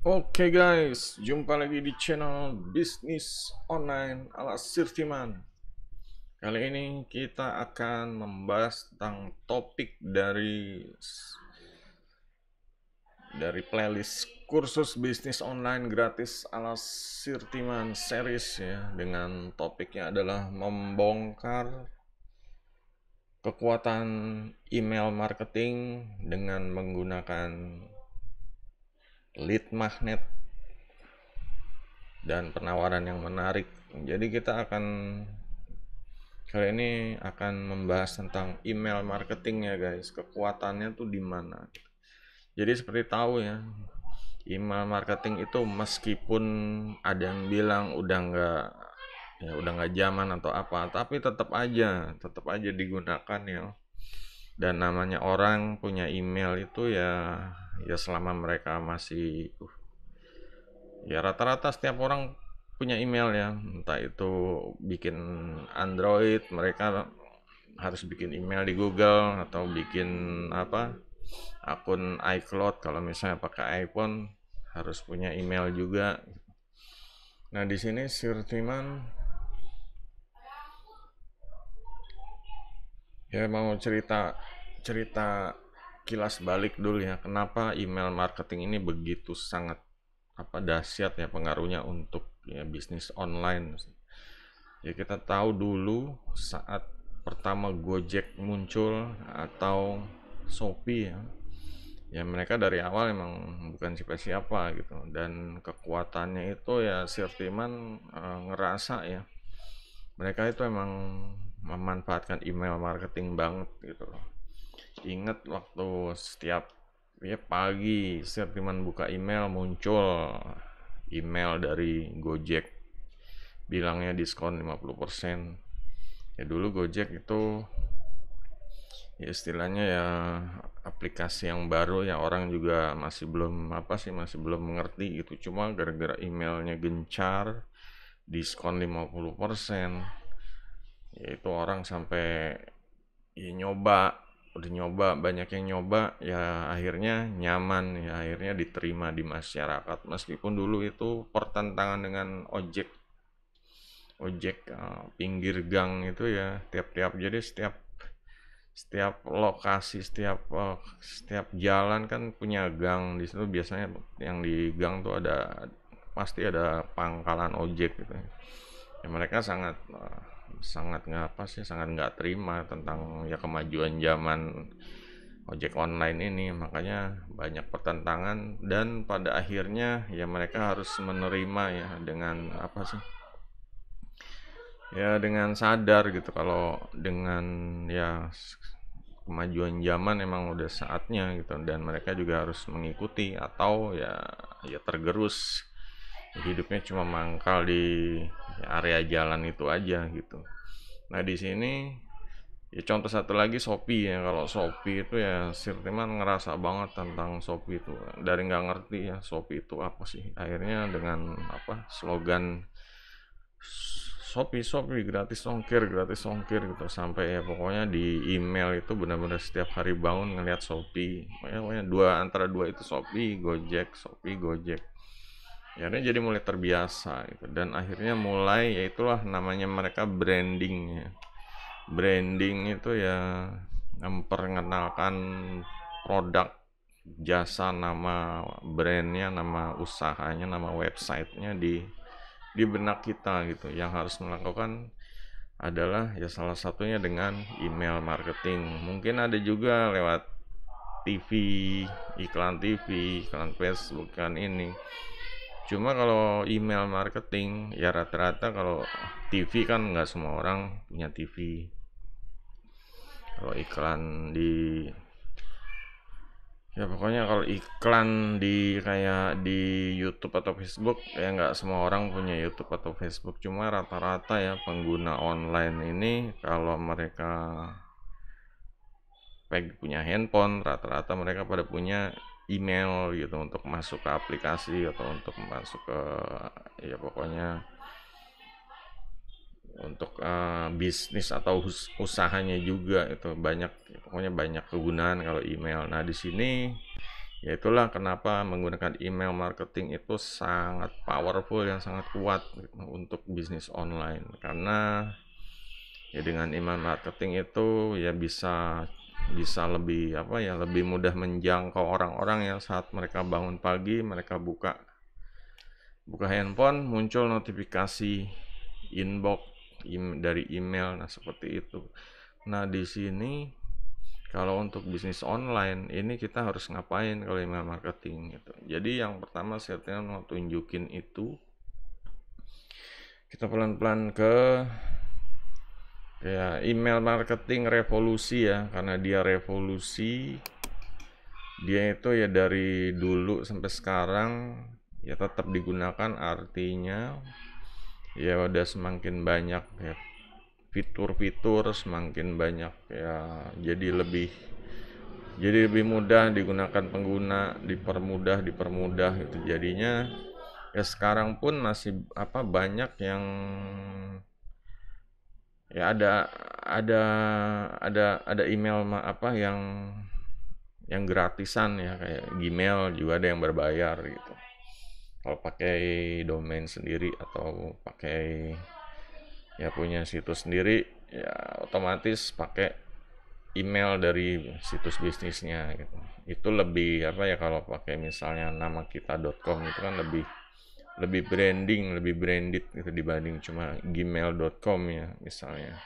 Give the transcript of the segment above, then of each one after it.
Oke guys, jumpa lagi di channel bisnis online ala Sirtiman. Kali ini kita akan membahas tentang topik dari playlist kursus bisnis online gratis ala Sirtiman series ya, dengan topiknya adalah membongkar kekuatan email marketing dengan menggunakan lead magnet dan penawaran yang menarik. Jadi kita akan kali ini akan membahas tentang email marketing ya guys. Kekuatannya tuh di mana? Jadi seperti tahu ya, email marketing itu meskipun ada yang bilang udah nggak zaman atau apa, tapi tetap aja digunakan ya. Dan namanya orang punya email itu ya selama mereka masih ya rata-rata setiap orang punya email ya, entah itu bikin Android mereka harus bikin email di Google atau bikin apa akun iCloud. Kalau misalnya pakai iPhone harus punya email juga. Nah di sini Sirtiman ya mau cerita cerita kilas balik dulu ya, kenapa email marketing ini begitu sangat apa dahsyat ya pengaruhnya untuk ya bisnis online. Ya kita tahu dulu saat pertama Gojek muncul atau Shopee ya, ya mereka dari awal emang bukan siapa-siapa gitu, dan kekuatannya itu ya Sirtiman ngerasa ya mereka itu emang memanfaatkan email marketing banget gitu loh. Ingat waktu setiap ya pagi Sirtiman buka email muncul email dari Gojek bilangnya diskon 50%. Ya dulu Gojek itu ya istilahnya ya aplikasi yang baru ya, orang juga masih belum mengerti gitu. Cuma gara-gara emailnya gencar diskon 50%, yaitu orang sampai ya udah nyoba banyak yang nyoba ya, akhirnya nyaman ya, akhirnya diterima di masyarakat. Meskipun dulu itu pertentangan dengan ojek ojek pinggir gang itu ya, jadi setiap setiap lokasi, setiap jalan kan punya gang. Di situ biasanya yang di gang tuh pasti ada pangkalan ojek gitu ya. Mereka sangat nggak apa sih sangat nggak terima tentang ya kemajuan zaman ojek online ini. Makanya banyak pertentangan dan pada akhirnya ya mereka harus menerima ya dengan apa sih ya dengan sadar gitu kalau dengan ya kemajuan zaman emang udah saatnya gitu, dan mereka juga harus mengikuti atau ya tergerus hidupnya cuma mangkal di area jalan itu aja gitu. Nah di sini ya contoh satu lagi Shopee ya. Kalau Shopee itu ya Sirtiman ngerasa banget tentang Shopee itu, dari nggak ngerti ya Shopee itu apa sih, akhirnya dengan apa slogan Shopee Shopee gratis ongkir gitu, sampai ya pokoknya di email itu benar-benar setiap hari bangun ngelihat Shopee. Pokoknya antara dua itu Shopee Gojek, Shopee Gojek. Ya ini jadi mulai terbiasa gitu, dan akhirnya mulai ya itulah namanya mereka branding ya. Branding itu ya memperkenalkan produk, jasa, nama brandnya, nama usahanya, nama websitenya di benak kita gitu. Yang harus melakukan adalah ya salah satunya dengan email marketing. Mungkin ada juga lewat TV, TV, iklan Facebook kan ini. Cuma kalau email marketing ya rata-rata, kalau TV kan nggak semua orang punya TV. Kalau iklan di ya pokoknya kalau iklan di kayak di YouTube atau Facebook ya nggak semua orang punya YouTube atau Facebook. Cuma rata-rata ya pengguna online ini kalau mereka punya handphone, rata-rata mereka pada punya email gitu untuk masuk ke aplikasi atau untuk masuk ke ya pokoknya untuk bisnis atau usahanya juga. Itu banyak, pokoknya banyak kegunaan kalau email. Nah di sini Ya itulah kenapa menggunakan email marketing itu sangat powerful, yang sangat kuat gitu, untuk bisnis online. Karena ya dengan email marketing itu ya bisa bisa lebih apa ya, lebih mudah menjangkau orang-orang yang saat mereka bangun pagi, mereka buka buka handphone, muncul notifikasi inbox dari email. Nah, seperti itu. Nah, di sini kalau untuk bisnis online ini kita harus ngapain kalau email marketing gitu. Jadi yang pertama saya mau tunjukin itu, kita pelan-pelan ke ya email marketing revolusi ya, karena dia revolusi. Dia itu ya dari dulu sampai sekarang ya tetap digunakan, artinya ya udah semakin banyak ya fitur-fitur, semakin banyak ya, jadi lebih mudah digunakan pengguna, dipermudah itu jadinya. Ya sekarang pun masih apa, banyak yang ya ada ada email apa yang gratisan ya, kayak Gmail juga ada yang berbayar gitu. Kalau pakai domain sendiri atau pakai ya punya situs sendiri, ya otomatis pakai email dari situs bisnisnya gitu. Itu lebih apa ya, kalau pakai misalnya nama kita.com itu kan lebih lebih branding, lebih branded gitu dibanding cuma gmail.com ya misalnya.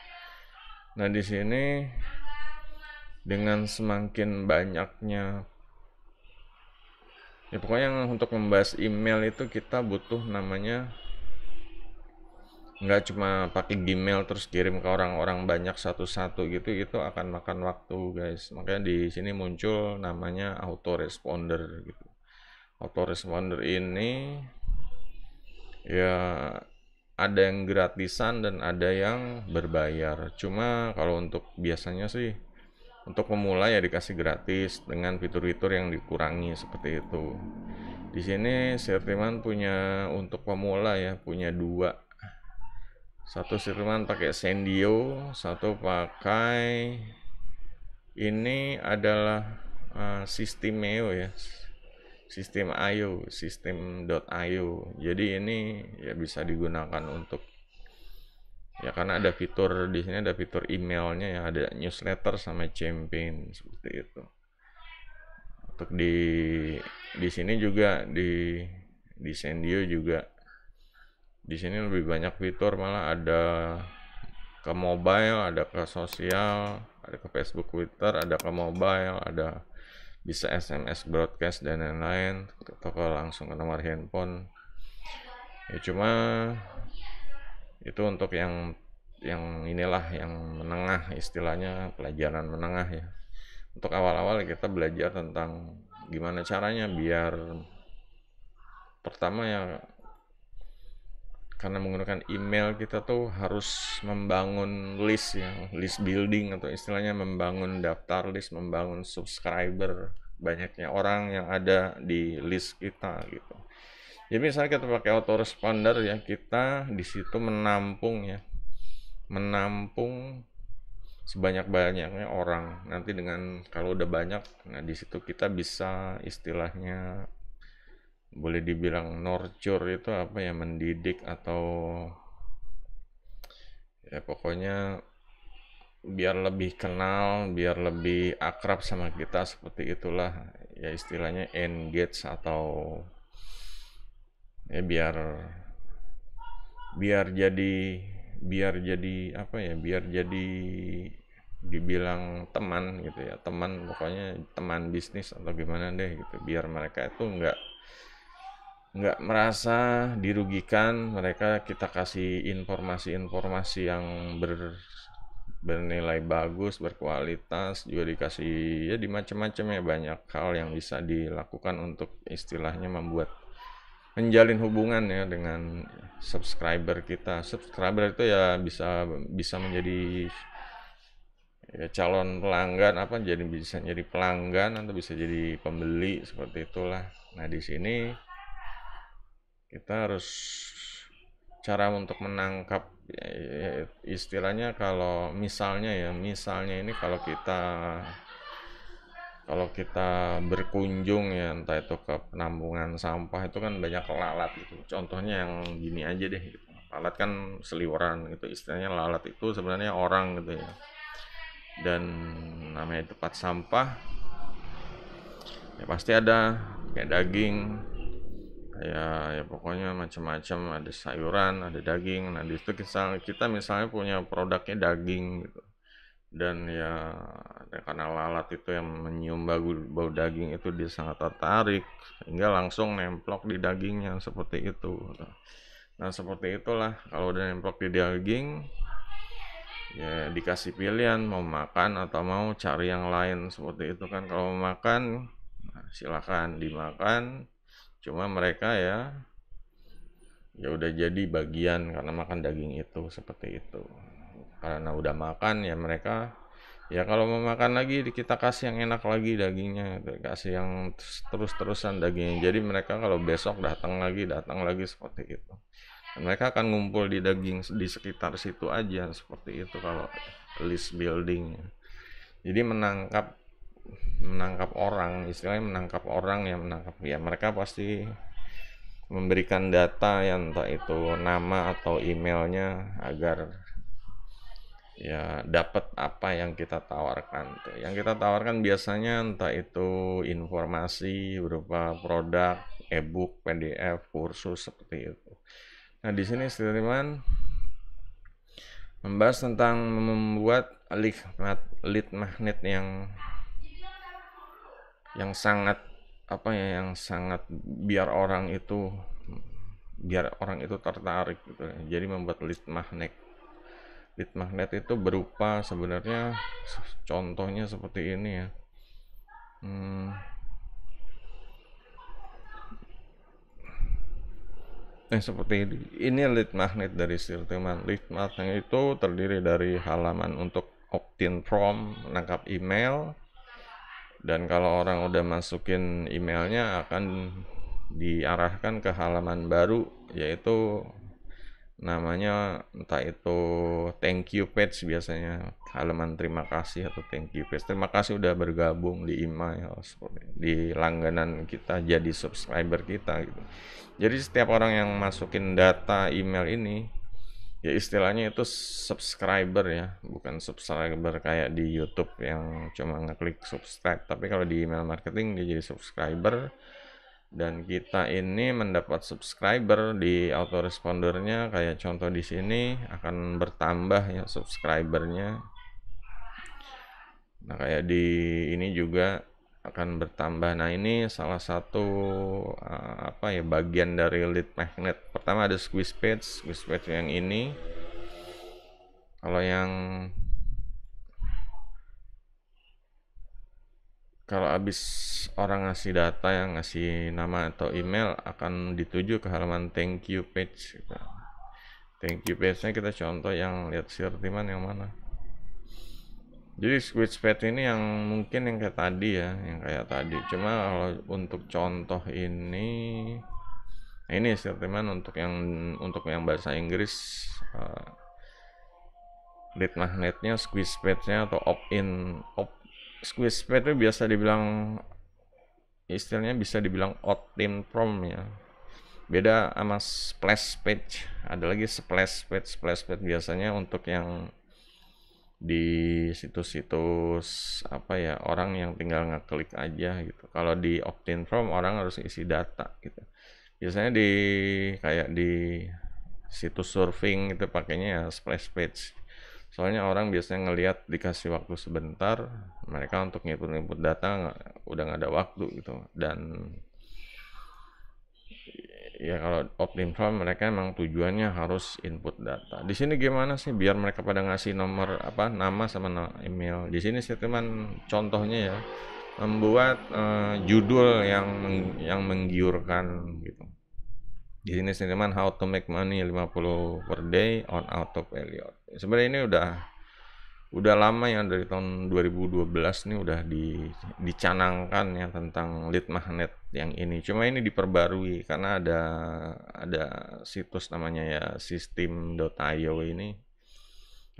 Nah, di sini dengan semakin banyaknya ya pokoknya untuk membahas email itu kita butuh namanya, nggak cuma pakai Gmail terus kirim ke orang-orang banyak satu-satu gitu, itu akan makan waktu guys. Makanya di sini muncul namanya autoresponder gitu. Autoresponder ini ya ada yang gratisan dan ada yang berbayar. Cuma kalau untuk biasanya sih untuk pemula ya dikasih gratis dengan fitur-fitur yang dikurangi seperti itu. Di sini Sirtiman punya untuk pemula ya, punya dua. Satu Sirtiman pakai Sendio, satu pakai ini adalah Sistemeo ya. Sistem.io. Jadi ini ya bisa digunakan untuk ya, karena ada fitur di sini, ada fitur emailnya ya, ada newsletter sama campaign seperti itu. Untuk di sini juga di Sendio juga di sini lebih banyak fitur, malah ada ke mobile, ada ke sosial, ada ke Facebook, Twitter, ada ke mobile, ada bisa SMS broadcast dan lain-lain, atau ke langsung ke nomor handphone. Ya cuma itu untuk yang inilah yang menengah, istilahnya pelajaran menengah ya. Untuk awal-awal kita belajar tentang gimana caranya biar pertama ya, karena menggunakan email kita tuh harus membangun list ya, list building atau istilahnya membangun daftar list, membangun subscriber, banyaknya orang yang ada di list kita gitu. Jadi misalnya kita pakai autoresponder ya, kita di situ menampung sebanyak-banyaknya orang. Nanti dengan kalau udah banyak, nah di situ kita bisa istilahnya boleh dibilang nurture, itu apa ya, mendidik atau ya pokoknya biar lebih kenal, biar lebih akrab sama kita, seperti itulah ya istilahnya engage, atau ya biar jadi apa ya, biar jadi dibilang teman gitu ya, teman, pokoknya teman bisnis atau gimana deh gitu, biar mereka itu nggak merasa dirugikan. Mereka kita kasih informasi-informasi yang bernilai bagus, berkualitas, juga dikasih ya di macam-macam ya, banyak hal yang bisa dilakukan untuk istilahnya menjalin hubungan ya dengan subscriber kita. Subscriber itu ya bisa bisa menjadi ya calon pelanggan, apa, jadi bisa jadi pelanggan atau bisa jadi pembeli, seperti itulah. Nah, di sini kita harus cara untuk menangkap ya, istilahnya kalau misalnya ini kalau kita kalau kita berkunjung ya entah itu ke penampungan sampah itu kan banyak lalat gitu. Contohnya yang gini aja deh gitu. Lalat kan seliweran gitu, istilahnya lalat itu sebenarnya orang gitu ya. Dan namanya tempat sampah ya pasti ada kayak daging, kayak ya pokoknya macam-macam, ada sayuran, ada daging. Nah, di situ kita misalnya punya produknya daging gitu. Dan ya karena lalat itu yang menyium bau daging itu dia sangat tertarik hingga langsung nemplok di dagingnya seperti itu. Nah, seperti itulah kalau udah nemplok di daging ya dikasih pilihan mau makan atau mau cari yang lain seperti itu kan. Kalau mau makan nah, silakan dimakan, cuma mereka ya udah jadi bagian karena makan daging itu seperti itu. Karena udah makan ya mereka ya kalau mau makan lagi kita kasih yang enak lagi dagingnya, kasih yang terus-terusan dagingnya. Jadi mereka kalau besok datang lagi seperti itu. Dan mereka akan ngumpul di daging di sekitar situ aja seperti itu kalau list building. Jadi menangkap orang, istilahnya menangkap orang yang menangkap ya mereka pasti memberikan data yang entah itu nama atau emailnya agar ya dapat apa yang kita tawarkan tuh. Yang kita tawarkan biasanya entah itu informasi berupa produk, e-book, PDF, kursus seperti itu. Nah, di sini Steelman membahas tentang membuat lead magnet yang sangat apa ya, yang sangat biar orang itu tertarik gitu ya. Jadi membuat lead magnet. Lead magnet itu berupa sebenarnya contohnya seperti ini ya. Seperti ini lead magnet dari Sirteman. Lead magnet itu terdiri dari halaman untuk opt-in form, menangkap email, dan kalau orang udah masukin emailnya akan diarahkan ke halaman baru, yaitu namanya entah itu thank you page, biasanya halaman terima kasih atau thank you page. Terima kasih udah bergabung di email, di langganan kita, jadi subscriber kita gitu. Jadi setiap orang yang masukin data email ini ya istilahnya itu subscriber ya, bukan subscriber kayak di YouTube yang cuma ngeklik subscribe, tapi kalau di email marketing dia jadi subscriber. Dan kita ini mendapat subscriber di autorespondernya, kayak contoh di sini akan bertambah ya subscribernya. Nah, kayak di ini juga akan bertambah. Nah, ini salah satu apa ya, bagian dari lead magnet. Pertama ada squeeze page yang ini. Kalau habis orang ngasih data, yang ngasih nama atau email, akan dituju ke halaman thank you page. Thank you page-nya kita contoh yang lihat Sirtiman yang mana. Jadi switch page ini yang mungkin yang kayak tadi ya, yang kayak tadi. Cuma kalau untuk contoh ini, nah ini Sirtiman untuk yang bahasa Inggris, lead magnetnya, squeeze page-nya atau opt-in. Squeeze page itu biasa dibilang, istilahnya bisa dibilang opt-in form ya. Beda sama splash page. Ada lagi splash page. Splash page biasanya untuk yang di situs-situs apa ya, orang yang tinggal ngeklik aja gitu. Kalau di opt-in form orang harus isi data gitu. Biasanya kayak di situs surfing itu pakainya ya splash page. Soalnya orang biasanya ngelihat dikasih waktu sebentar, mereka untuk input data udah nggak ada waktu gitu. Dan ya kalau opt-in form mereka emang tujuannya harus input data. Di sini gimana sih biar mereka pada ngasih nomor apa, nama sama email. Di sini sih teman contohnya ya, membuat judul yang menggiurkan gitu. Di sini sih teman, how to make money 50 per day on autopilot. Sebenarnya ini udah lama ya, dari tahun 2012 nih udah dicanangkan ya tentang lead magnet yang ini. Cuma ini diperbarui karena ada situs namanya ya system.io ini.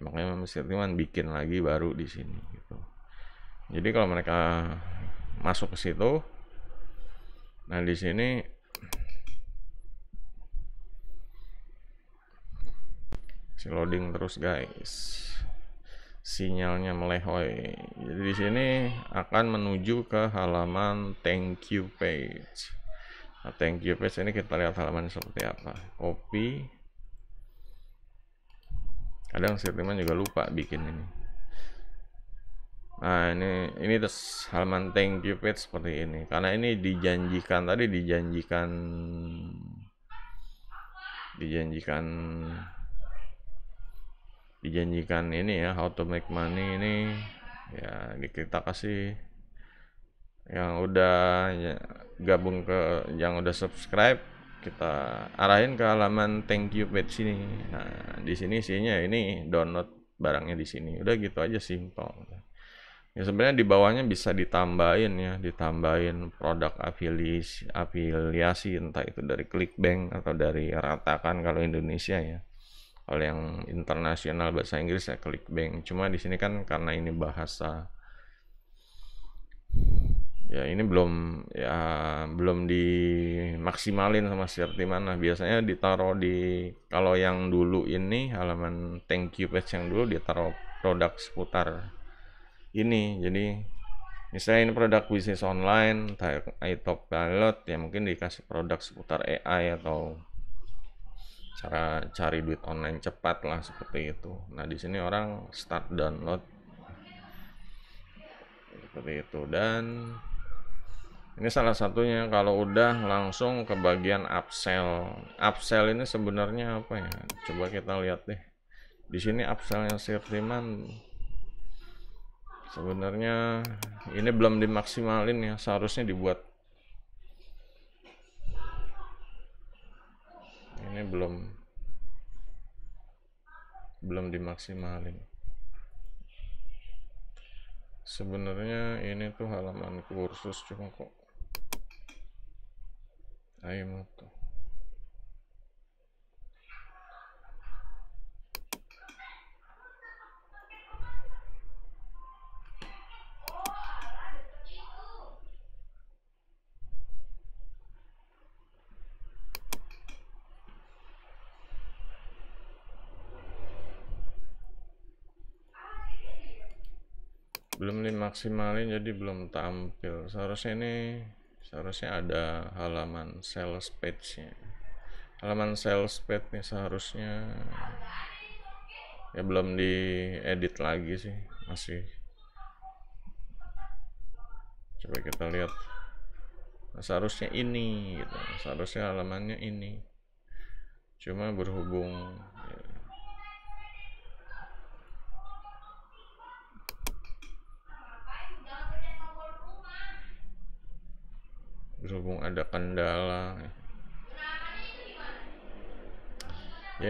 Makanya Mr. Timan bikin lagi baru di sini gitu. Jadi kalau mereka masuk ke situ. Nah, di sini si loading terus guys. Sinyalnya melehoi. Jadi di sini akan menuju ke halaman thank you page. Nah, thank you page ini kita lihat halaman seperti apa. Copy. Kadang Sirtiman juga lupa bikin ini. Nah, ini terus halaman thank you page seperti ini. Karena ini dijanjikan ini ya, how to make money ini ya, kita kasih yang udah gabung ke, yang udah subscribe, kita arahin ke halaman thank you page sini. Nah, di sini isinya ini download barangnya di sini. Udah gitu aja, simple. Ya sebenarnya di bawahnya bisa ditambahin produk afiliasi, entah itu dari Clickbank atau dari Ratakan kalau Indonesia ya. Kalau yang internasional bahasa Inggris ya Clickbank. Cuma di sini kan karena ini bahasa ya, ini belum dimaksimalin sama Sirtiman. Nah, biasanya ditaruh di, kalau yang dulu ini halaman thank you page yang dulu ditaruh produk seputar ini. Jadi misalnya ini produk bisnis online, iTop Pilot, ya mungkin dikasih produk seputar AI atau cara cari duit online cepat lah, seperti itu. Nah, di sini orang start download seperti itu. Dan ini salah satunya, kalau udah langsung ke bagian upsell. Upsell ini sebenarnya apa ya? Coba kita lihat deh. Di sini upsellnya Sirtiman sebenarnya ini belum dimaksimalin ya, seharusnya dibuat. Ini belum dimaksimalin. Sebenarnya ini tuh halaman kursus, cuma kok ayo tuh. Belum dimaksimalin, jadi belum tampil. Seharusnya ada halaman sales page nya. Halaman sales page nih seharusnya ya belum diedit lagi sih, masih. Coba kita lihat. Nah, seharusnya ini gitu, seharusnya halamannya ini, cuma berhubung ada kendala ya.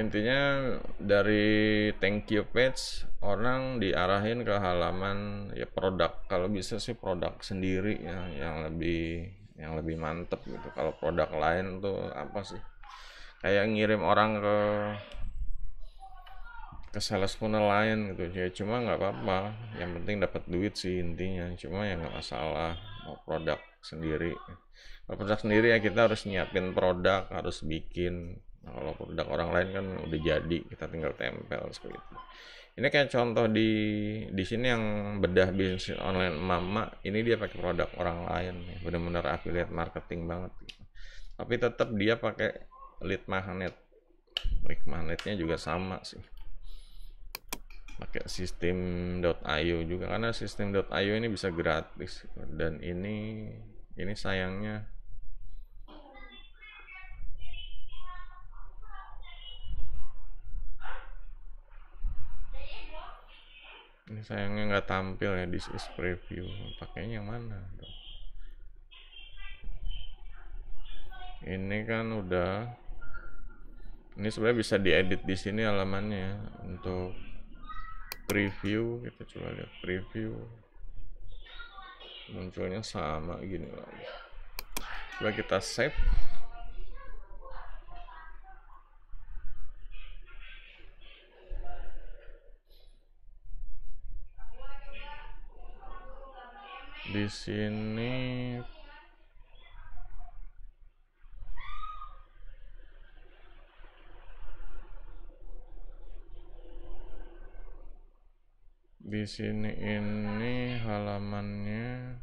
Intinya dari thank you page orang diarahin ke halaman ya produk. Kalau bisa sih produk sendiri ya, yang lebih mantep gitu. Kalau produk lain tuh apa sih, kayak ngirim orang ke sales funnel lain gitu ya. Cuma nggak apa-apa, yang penting dapat duit sih intinya. Cuma ya nggak masalah mau produk sendiri. Kalau produk sendiri ya kita harus nyiapin produk, harus bikin. Nah, kalau produk orang lain kan udah jadi, kita tinggal tempel seperti itu. Ini kayak contoh di sini yang bedah bisnis online mama, ini dia pakai produk orang lain, benar-benar affiliate marketing banget gitu. Tapi tetap dia pakai lead magnet. Lead magnetnya juga sama sih, pakai sistem.io juga, karena sistem.io ini bisa gratis. Dan ini sayangnya nggak tampil ya. This is preview, pakainya yang mana dong? Ini kan udah, ini sebenarnya bisa diedit di sini halamannya untuk preview. Kita coba lihat preview, munculnya sama gini lagi. Coba kita save. Di sini ini halamannya,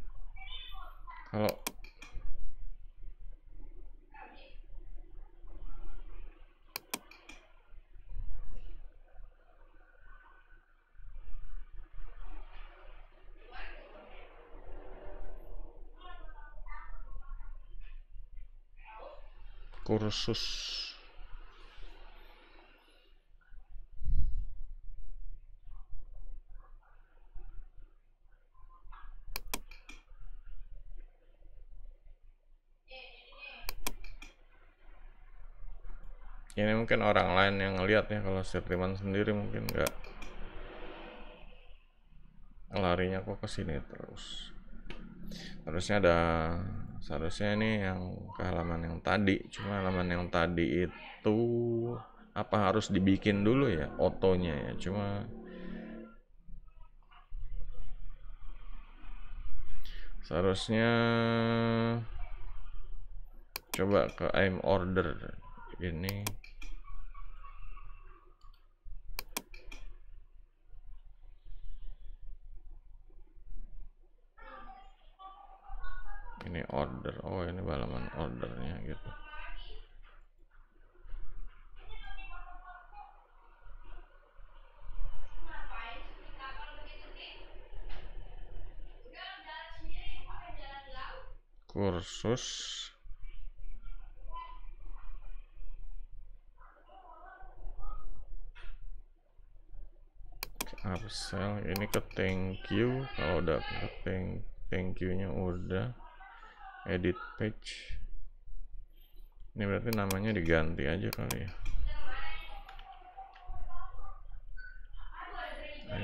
kalau kursus ini mungkin orang lain yang ngeliat ya, kalau Sirtiman sendiri mungkin nggak, larinya kok ke sini terus. Seharusnya ini yang ke halaman yang tadi, cuma halaman yang tadi itu apa harus dibikin dulu ya otonya ya, cuma seharusnya coba ke I'm order ini. Ini order, oh ini halaman ordernya gitu. Kursus upsell ini ke thank you. Kalau udah ke thank you nya udah, edit page ini berarti namanya diganti aja kali ya.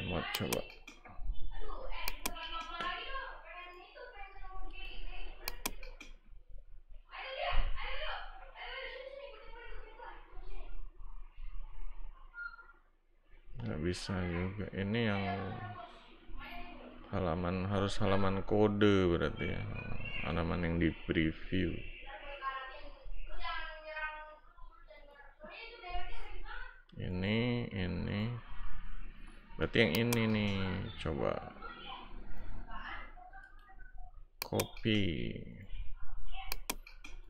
Mau coba nggak bisa juga, ini yang harus halaman kode berarti ya, halaman yang di preview. Ini berarti yang ini nih, coba copy,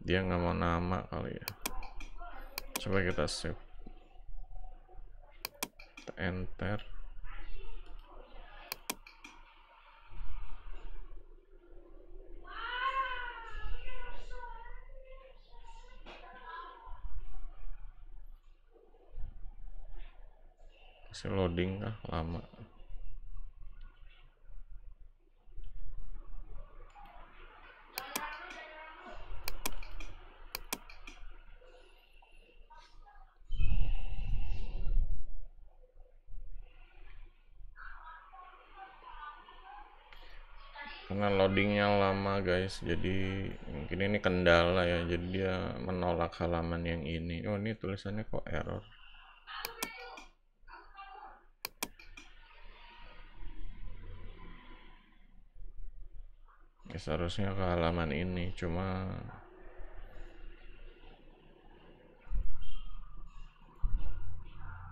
dia nggak mau nama kali ya, coba kita save, kita enter. Masih loading kah, lama. Karena loadingnya lama guys, jadi mungkin ini kendala ya, jadi dia menolak halaman yang ini. Oh ini tulisannya kok error. Ya, seharusnya ke halaman ini, cuma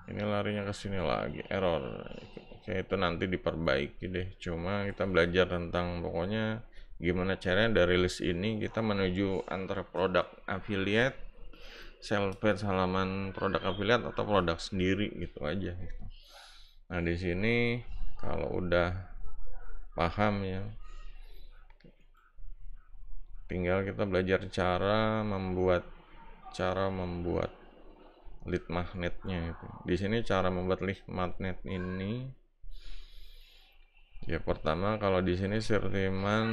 ini larinya ke sini lagi, error. Oke, itu nanti diperbaiki deh. Cuma kita belajar tentang pokoknya gimana caranya dari list ini kita menuju antara produk affiliate, sales page halaman produk affiliate atau produk sendiri gitu aja gitu. Nah, di sini kalau udah paham ya, tinggal kita belajar cara membuat lead magnetnya itu. Di sini cara membuat lead magnet ini ya, pertama kalau di sini Sirtiman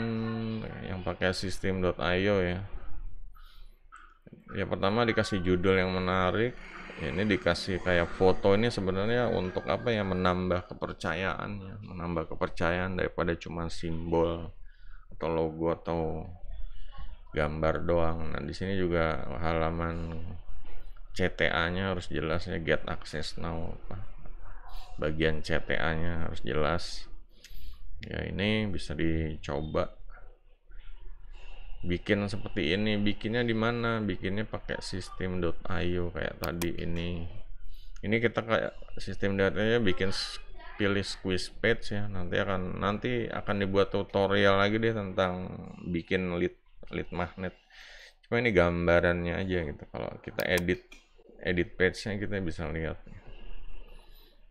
yang pakai sistem.io ya. Ya pertama dikasih judul yang menarik. Ini dikasih kayak foto, ini sebenarnya untuk apa ya, menambah kepercayaan daripada cuma simbol atau logo atau gambar doang. Nah, di sini juga halaman CTA-nya harus jelas ya, get access now. Bagian CTA-nya harus jelas. Ya ini bisa dicoba. bikin seperti ini, bikinnya di mana, bikinnya pakai sistem.io kayak tadi ini kita kayak sistem.io bikin pilih squeeze page ya, nanti akan dibuat tutorial lagi deh tentang bikin lead magnet. Cuma ini gambarannya aja gitu. Kalau kita edit page-nya, kita bisa lihat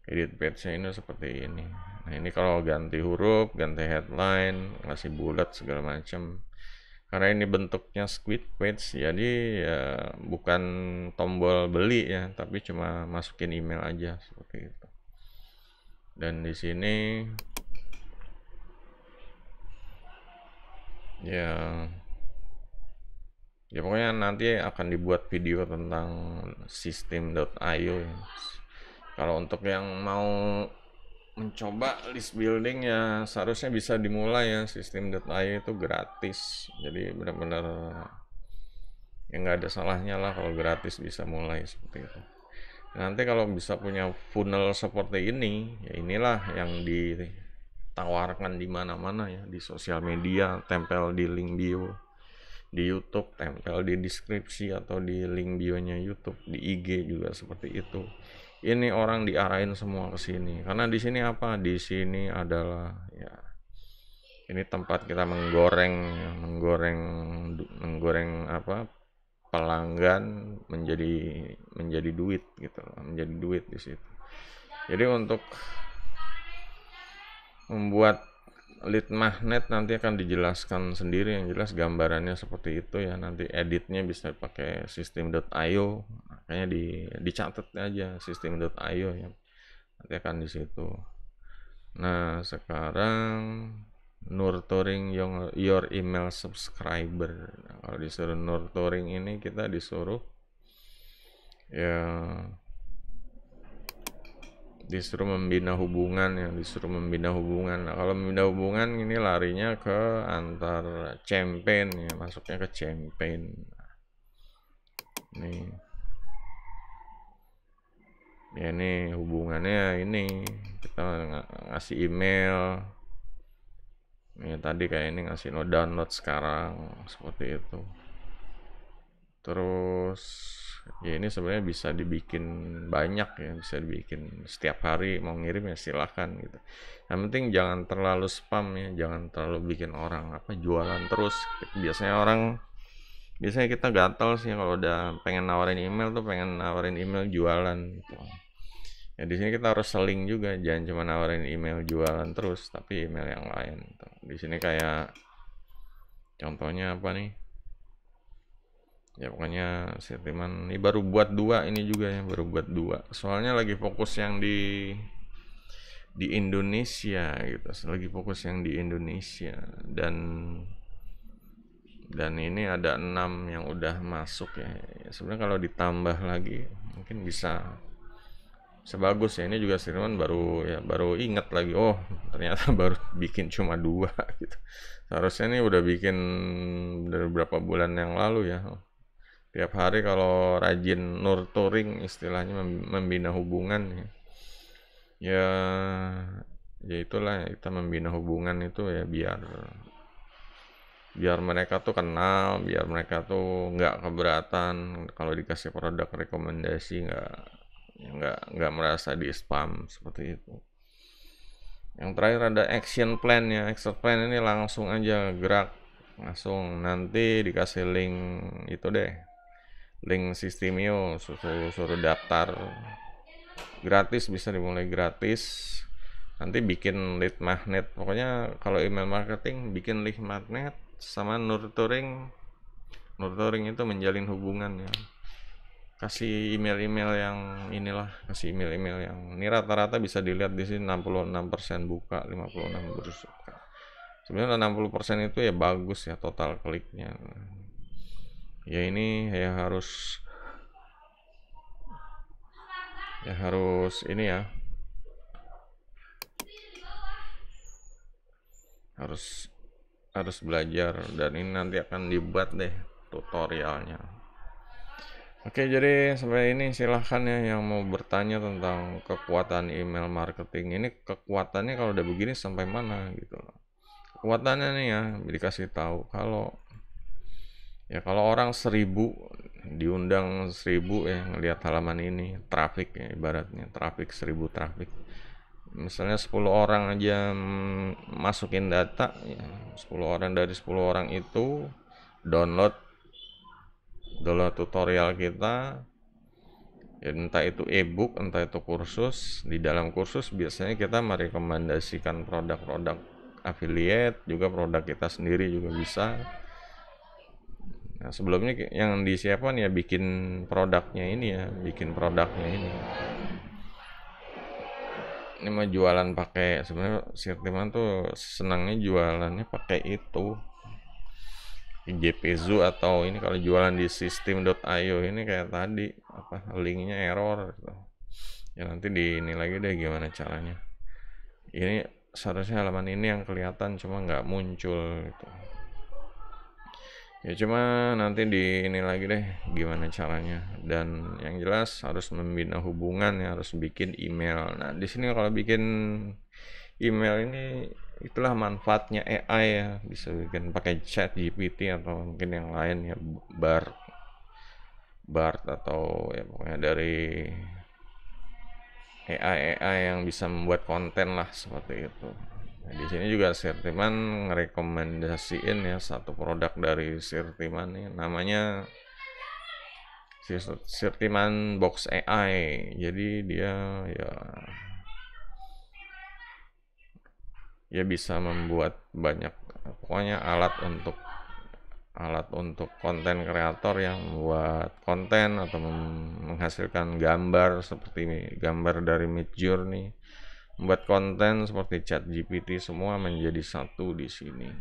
edit page-nya ini seperti ini. Nah, ini kalau ganti huruf, ganti headline, ngasih bulat segala macam. Karena ini bentuknya squid page, jadi ya bukan tombol beli ya, tapi cuma masukin email aja seperti itu. Dan di sini ya pokoknya nanti akan dibuat video tentang sistem.io ya. Kalau untuk yang mau mencoba list building ya seharusnya bisa dimulai ya, sistem.io itu gratis, jadi benar-benar ya nggak ada salahnya lah kalau gratis bisa mulai seperti itu. Nanti kalau bisa punya funnel seperti ini ya inilah yang ditawarkan di mana-mana ya, di sosial media tempel di link bio, di YouTube tempel di deskripsi atau di link bionya YouTube, di IG juga seperti itu. Ini orang diarahin semua ke sini karena di sini apa? Di sini adalah ya ini tempat kita menggoreng apa? Pelanggan menjadi duit gitu loh, menjadi duit di situ. Jadi untuk membuat lead magnet nanti akan dijelaskan sendiri, yang jelas gambarannya seperti itu ya. Nanti editnya bisa pakai sistem.io, makanya dicatat aja sistem.io ya, nanti akan di situ. Nah sekarang nurturing your email subscriber. Nah, kalau disuruh nurturing ini kita disuruh ya membina hubungan ya, Nah, kalau membina hubungan ini larinya ke antar campaign ya, masuknya ke campaign. Nih ya, ini hubungannya, ini kita ngasih email ya, tadi kayak ini ngasih download sekarang seperti itu. Terus ya ini sebenarnya bisa dibikin banyak ya, bisa dibikin setiap hari, mau ngirim ya silahkan gitu. Yang penting jangan terlalu spam ya, jangan terlalu bikin orang apa jualan terus. Biasanya kita gatel sih kalau udah pengen nawarin email tuh, pengen nawarin email jualan gitu. Ya di sini kita harus seling juga, jangan cuma nawarin email jualan terus, tapi email yang lain gitu. Di sini kayak contohnya apa nih? Ya pokoknya sentimen ini baru buat 2, ini juga ya baru buat 2, soalnya lagi fokus yang di Indonesia gitu, lagi fokus yang di Indonesia. Dan ini ada 6 yang udah masuk ya, sebenarnya kalau ditambah lagi mungkin bisa sebagus ya. Ini juga Sirman baru inget lagi, oh ternyata baru bikin cuma 2 gitu. Seharusnya ini udah bikin dari beberapa bulan yang lalu ya. Tiap hari kalau rajin nurturing, istilahnya membina hubungan ya. Ya itulah, kita membina hubungan itu ya biar mereka tuh kenal, biar mereka tuh nggak keberatan kalau dikasih produk rekomendasi, nggak merasa di spam seperti itu. Yang terakhir ada action plan ya. Action plan ini langsung aja gerak, langsung nanti dikasih link itu deh, link Sistemio, suruh daftar gratis, bisa dimulai gratis. Nanti bikin lead magnet, pokoknya kalau email marketing bikin lead magnet sama nurturing itu menjalin hubungan ya. Kasih email-email yang kasih email-email yang ini rata-rata bisa dilihat di sini 66% buka, 56 bersuka. Sebenarnya 60% itu ya bagus ya total kliknya. Ya ini ya harus ini ya, harus belajar, dan ini nanti akan dibuat deh tutorialnya. Oke, jadi sampai ini silahkan ya yang mau bertanya tentang kekuatan email marketing. Ini kekuatannya kalau udah begini sampai mana gitu loh. Kekuatannya nih ya dikasih tahu, kalau Ya kalau orang 1000 diundang 1000 ya ngelihat halaman ini, traffic ya, ibaratnya traffic 1000 traffic. Misalnya 10 orang aja masukin data ya, 10 orang dari 10 orang itu download download tutorial kita, ya, entah itu ebook, entah itu kursus. Di dalam kursus biasanya kita merekomendasikan produk-produk affiliate, juga produk kita sendiri juga bisa. Nah, sebelumnya yang disiapkan ya bikin produknya ini ya, bikin produknya ini. Ini mah jualan pakai, sebenarnya Sirtiman tuh senangnya jualannya pakai itu. JPZoo atau ini kalau jualan di sistem.io ini kayak tadi apa linknya error gitu. Ya nanti di ini lagi deh gimana caranya. Ini seharusnya halaman ini yang kelihatan cuma nggak muncul gitu. Ya cuma nanti di ini lagi deh gimana caranya, dan yang jelas harus membina hubungan ya, harus bikin email. Nah di sini kalau bikin email ini itulah manfaatnya AI ya, bisa bikin pakai chat GPT atau mungkin yang lain ya, Bard Bard atau ya pokoknya dari AI yang bisa membuat konten lah seperti itu. Nah, di sini juga Sirtiman ngerekomendasiin ya satu produk dari Sirtiman nih, namanya Sirtiman Box AI. Jadi dia ya bisa membuat banyak, pokoknya alat untuk konten kreator yang membuat konten atau menghasilkan gambar seperti ini, gambar dari Midjourney, membuat konten seperti Chat GPT, semua menjadi satu di sini.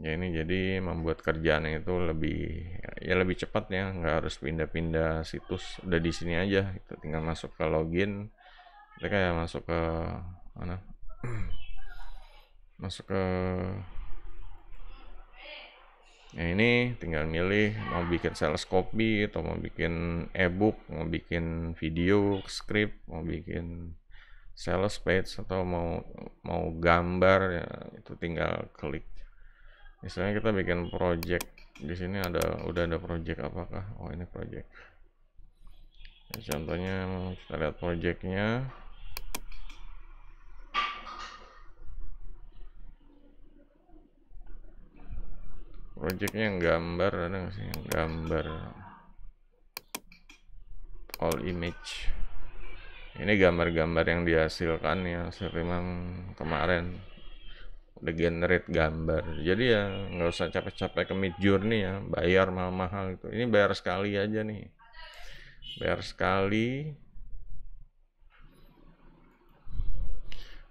Ya ini jadi membuat kerjaan itu lebih cepat ya, nggak harus pindah-pindah situs, udah di sini aja itu, tinggal masuk ke login, mereka ya masuk ke mana, masuk ke ya ini tinggal milih mau bikin sales copy atau mau bikin ebook, mau bikin video script, mau bikin sales page, atau mau gambar ya, itu tinggal klik. Misalnya kita bikin project, di sini udah ada project apakah? Oh ini project. Ya, contohnya kita lihat projectnya. Projectnya yang gambar ada nggak sih? Yang gambar all image. Ini gambar-gambar yang dihasilkan ya Sirtiman kemarin, udah generate gambar. Jadi ya nggak usah capek-capek ke Midjourney ya, bayar mahal-mahal itu. Ini bayar sekali aja nih, bayar sekali,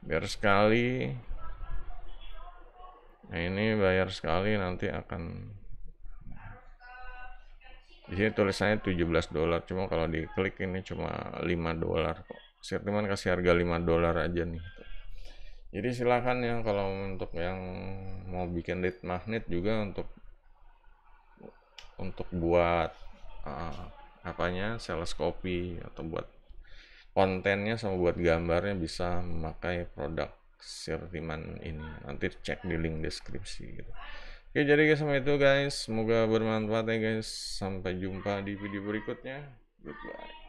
bayar sekali. Nah ini bayar sekali, nanti akan di sini tulisannya $17, cuma kalau diklik ini cuma $5 kok. Sirtiman kasih harga $5 aja nih. Jadi silakan ya kalau untuk yang mau bikin lead magnet juga, untuk buat apanya sales copy atau buat kontennya sama buat gambarnya, bisa memakai produk Sirtiman ini. Nanti cek di link deskripsi gitu. Oke, jadi guys, sama itu guys, semoga bermanfaat ya guys. Sampai jumpa di video berikutnya. Goodbye.